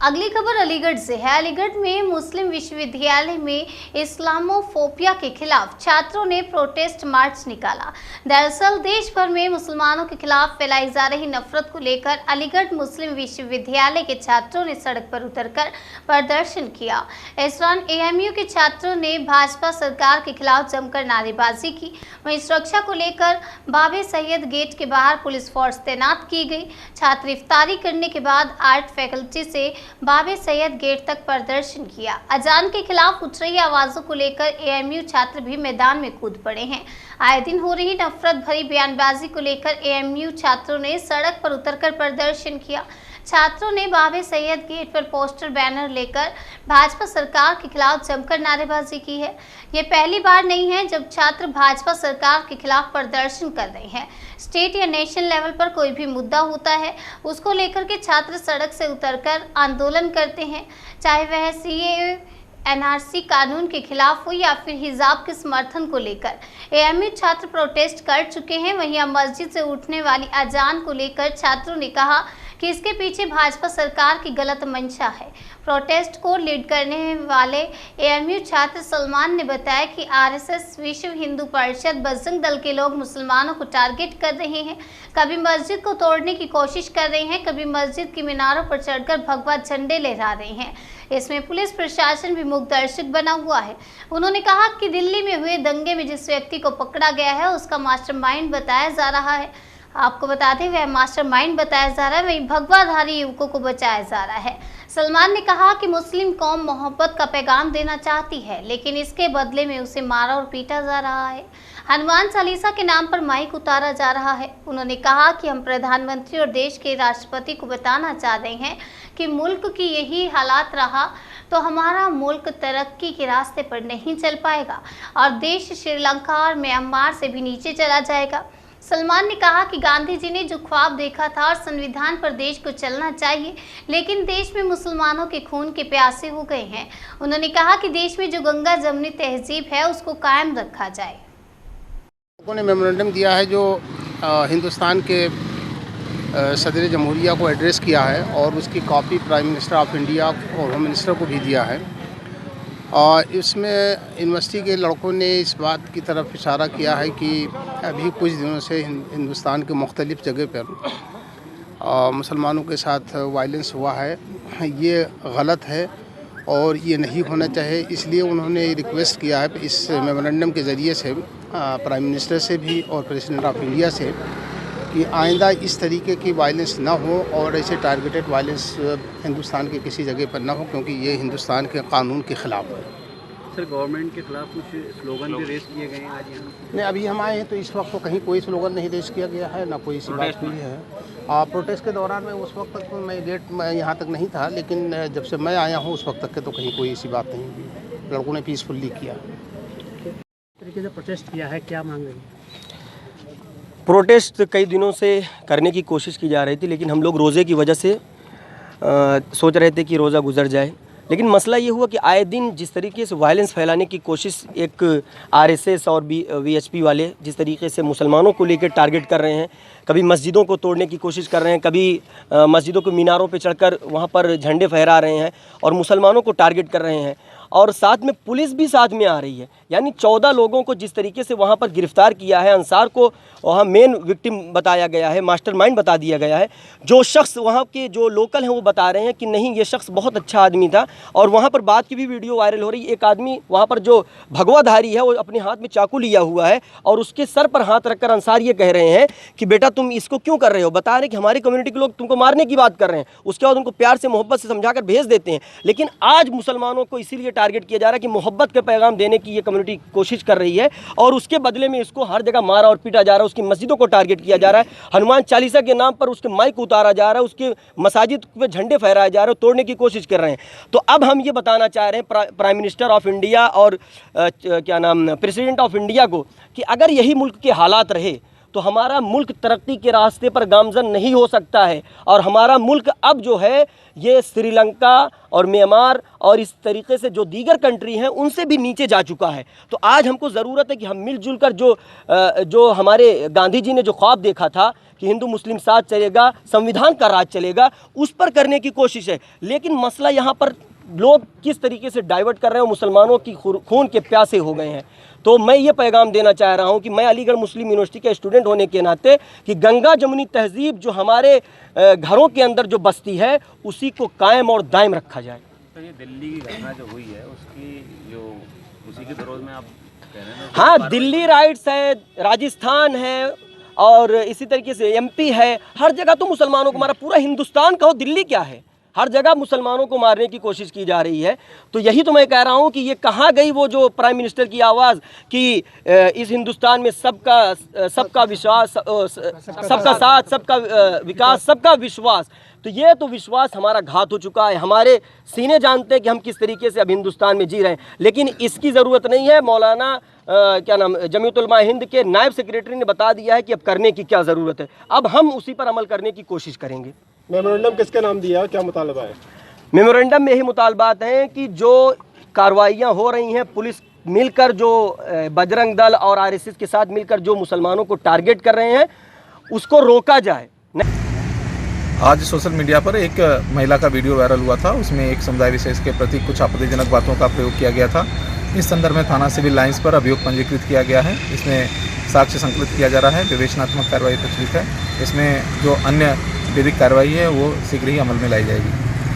अगली खबर अलीगढ़ से है। अलीगढ़ में मुस्लिम विश्वविद्यालय में इस्लामोफोबिया के खिलाफ छात्रों ने प्रोटेस्ट मार्च निकाला। दरअसल देश भर में मुसलमानों के खिलाफ फैलाई जा रही नफरत को लेकर अलीगढ़ मुस्लिम विश्वविद्यालय के छात्रों ने सड़क पर उतरकर प्रदर्शन किया। इस दौरान एएमयू के छात्रों ने भाजपा सरकार के खिलाफ जमकर नारेबाजी की। वहीं सुरक्षा को लेकर बाबे सैयद गेट के बाहर पुलिस फोर्स तैनात की गई। छात्र इफ्तारी करने के बाद आर्ट फैकल्टी से बाबे सैयद गेट तक प्रदर्शन किया। अजान के खिलाफ उठ रही आवाजों को लेकर एएमयू छात्र भी मैदान में कूद पड़े हैं। आए दिन हो रही नफरत भरी बयानबाजी को लेकर एएमयू छात्रों ने सड़क पर उतरकर प्रदर्शन किया। छात्रों ने बाबे सैयद गेट पर पोस्टर बैनर लेकर भाजपा सरकार के खिलाफ जमकर नारेबाजी की है। ये पहली बार नहीं है जब छात्र भाजपा सरकार के खिलाफ प्रदर्शन कर रहे हैं। स्टेट या नेशनल लेवल पर कोई भी मुद्दा होता है, उसको लेकर के छात्र सड़क से उतरकर आंदोलन करते हैं, चाहे वह सीएए एनआरसी कानून के खिलाफ हो या फिर हिजाब के समर्थन को लेकर। एएमयू छात्र प्रोटेस्ट कर चुके हैं। वहीं मस्जिद से उठने वाली अजान को लेकर छात्रों ने कहा कि इसके पीछे भाजपा सरकार की गलत मंशा है। प्रोटेस्ट को लीड करने वाले एएमयू छात्र सलमान ने बताया कि आरएसएस, विश्व हिंदू परिषद, बजरंग दल के लोग मुसलमानों को टारगेट कर रहे हैं। कभी मस्जिद को तोड़ने की कोशिश कर रहे हैं, कभी मस्जिद की मीनारों पर चढ़कर भगवा झंडे लहरा रहे हैं। इसमें पुलिस प्रशासन भी मूक दर्शक बना हुआ है। उन्होंने कहा कि दिल्ली में हुए दंगे में जिस व्यक्ति को पकड़ा गया है उसका मास्टरमाइंड बताया जा रहा है। आपको बता दें, वह मास्टरमाइंड बताया जा रहा है, वहीं भगवाधारी युवकों को बचाया जा रहा है। सलमान ने कहा कि मुस्लिम कौम मोहब्बत का पैगाम देना चाहती है, लेकिन इसके बदले में उसे मारा और पीटा जा रहा है। हनुमान चालीसा के नाम पर माइक उतारा जा रहा है। उन्होंने कहा कि हम प्रधानमंत्री और देश के राष्ट्रपति को बताना चाह रहे हैं कि मुल्क की यही हालात रहा तो हमारा मुल्क तरक्की के रास्ते पर नहीं चल पाएगा और देश श्रीलंका और म्यांमार से भी नीचे चला जाएगा। सलमान ने कहा कि गांधी जी ने जो ख्वाब देखा था और संविधान पर देश को चलना चाहिए, लेकिन देश में मुसलमानों के खून के प्यासे हो गए हैं। उन्होंने कहा कि देश में जो गंगा जमनी तहजीब है उसको कायम रखा जाए। लोगों ने मेमोरेंडम दिया है जो हिंदुस्तान के सदर जमहूरिया को एड्रेस किया है और उसकी copy prime minister of India और होम मिनिस्टर को भी दिया है। और इसमें यूनिवर्सिटी के लड़कों ने इस बात की तरफ इशारा किया है कि अभी कुछ दिनों से हिंदुस्तान के मुख्तलिफ़ जगह पर मुसलमानों के साथ वायलेंस हुआ है। ये गलत है और ये नहीं होना चाहिए। इसलिए उन्होंने रिक्वेस्ट किया है इस मेमोरेंडम के ज़रिए से प्राइम मिनिस्टर से भी और प्रेसिडेंट ऑफ इंडिया से कि आइंदा इस तरीके की वायलेंस ना हो और ऐसे टारगेटेड वायलेंस हिंदुस्तान के किसी जगह पर ना हो, क्योंकि ये हिंदुस्तान के कानून के ख़िलाफ़ है। सर, गवर्नमेंट के खिलाफ कुछ स्लोगन भी रेस किए गए हैं आज यहाँ? नहीं, अभी हम आए हैं तो इस वक्त तो कहीं कोई स्लोगन नहीं रेस किया गया है, ना कोई सी बात हुई है। प्रोटेस्ट के दौरान में उस वक्त तक मैं गेट में यहाँ तक नहीं था, लेकिन जब से मैं आया हूँ उस वक्त तक के तो कहीं कोई ऐसी बात नहीं हुई। लड़कों ने पीसफुली किया। तरीके से प्रोटेस्ट किया है, क्या मांग रहे हैं? प्रोटेस्ट कई दिनों से करने की कोशिश की जा रही थी, लेकिन हम लोग रोज़े की वजह से सोच रहे थे कि रोज़ा गुजर जाए। लेकिन मसला ये हुआ कि आए दिन जिस तरीके से वायलेंस फैलाने की कोशिश एक आरएसएस और वीएचपी वाले जिस तरीके से मुसलमानों को लेकर टारगेट कर रहे हैं, कभी मस्जिदों को तोड़ने की कोशिश कर रहे हैं, कभी मस्जिदों के मीनारों पे चढ़कर वहाँ पर झंडे फहरा रहे हैं और मुसलमानों को टारगेट कर रहे हैं, और साथ में पुलिस भी साथ में आ रही है। यानी 14 लोगों को जिस तरीके से वहाँ पर गिरफ्तार किया है, अंसार को वहाँ मेन विक्टिम बताया गया है, मास्टरमाइंड बता दिया गया है। जो शख्स वहाँ के जो लोकल हैं वो बता रहे हैं कि नहीं, ये शख्स बहुत अच्छा आदमी था। और वहाँ पर बात की भी वीडियो वायरल हो रही है। एक आदमी वहाँ पर जो भगवाधारी है वो अपने हाथ में चाकू लिया हुआ है और उसके सर पर हाथ रखकर अंसार ये कह रहे हैं कि बेटा तुम इसको क्यों कर रहे हो, बता रहे हैं कि हमारी कम्युनिटी के लोग तुमको मारने की बात कर रहे हैं। उसके बाद उनको प्यार से मोहब्बत से समझाकर भेज देते हैं। लेकिन आज मुसलमानों को इसीलिए टारगेट किया जा रहा है कि मोहब्बत के पैगाम देने की ये कम्युनिटी कोशिश कर रही है और उसके बदले में इसको हर जगह मारा और पीटा जा रहा है। उसकी मस्जिदों को टारगेट किया जा रहा है, हनुमान चालीसा के नाम पर उसके माइक उतारा जा रहा है, उसके मसाजिद पे झंडे फहराए जा रहे हैं, तोड़ने की कोशिश कर रहे हैं। तो अब हम ये बताना चाह रहे हैं प्राइम मिनिस्टर ऑफ इंडिया और प्रेसिडेंट ऑफ इंडिया को कि अगर यही मुल्क के हालात रहे तो हमारा मुल्क तरक्की के रास्ते पर गामजन नहीं हो सकता है। और हमारा मुल्क अब जो है ये श्रीलंका और म्यांमार और इस तरीके से जो दीगर कंट्री हैं उनसे भी नीचे जा चुका है। तो आज हमको ज़रूरत है कि हम मिलजुल कर जो हमारे गांधी जी ने जो ख्वाब देखा था कि हिंदू मुस्लिम साथ चलेगा, संविधान का राज चलेगा, उस पर करने की कोशिश है। लेकिन मसला यहाँ पर लोग किस तरीके से डाइवर्ट कर रहे हैं, मुसलमानों की खून के प्यासे हो गए हैं। तो मैं ये पैगाम देना चाह रहा हूँ कि मैं अलीगढ़ मुस्लिम यूनिवर्सिटी का स्टूडेंट होने के नाते कि गंगा जमुनी तहजीब जो हमारे घरों के अंदर जो बस्ती है उसी को कायम और दायम रखा जाए। तो ये दिल्ली की घटना जो हुई है उसी के विरोध में आप कह रहे हैं? हाँ, दिल्ली राइट्स है, राजस्थान है और इसी तरीके से एमपी है। हर जगह तो मुसलमानों को मारा, पूरा हिंदुस्तान कहो, दिल्ली क्या है, हर जगह मुसलमानों को मारने की कोशिश की जा रही है। तो यही तो मैं कह रहा हूँ कि ये कहाँ गई वो जो प्राइम मिनिस्टर की आवाज़ कि इस हिंदुस्तान में सबका विश्वास, सबका साथ, सबका विकास, सबका विश्वास। तो ये तो विश्वास हमारा घात हो चुका है। हमारे सीने जानते हैं कि हम किस तरीके से अब हिंदुस्तान में जी रहे हैं, लेकिन इसकी ज़रूरत नहीं है। मौलाना जमीयत उलमा हिंद के नायब सेक्रेटरी ने बता दिया है कि अब करने की क्या ज़रूरत है। अब हम उसी पर अमल करने की कोशिश करेंगे। मेमोरेंडम किसके नाम दिया, क्या मुतालबा है? मेमोरेंडम में यही मुतालबात हैं कि जो कार्रवाइयाँ हो रही हैं, पुलिस मिलकर जो बजरंग दल और आरएसएस के साथ मिलकर जो मुसलमानों को टारगेट कर रहे हैं उसको रोका जाए। आज सोशल मीडिया पर एक महिला का वीडियो वायरल हुआ था, उसमें एक समुदाय विशेष के प्रति कुछ आपत्तिजनक बातों का प्रयोग किया गया था। इस संदर्भ में थाना सिविल लाइंस पर अभियोग पंजीकृत किया गया है। इसमें साक्ष्य संकलित किया जा रहा है, विवेचनात्मक कार्रवाई प्रचलित है। इसमें जो अन्य विधिक कार्रवाई है वो शीघ्र ही अमल में लाई जाएगी।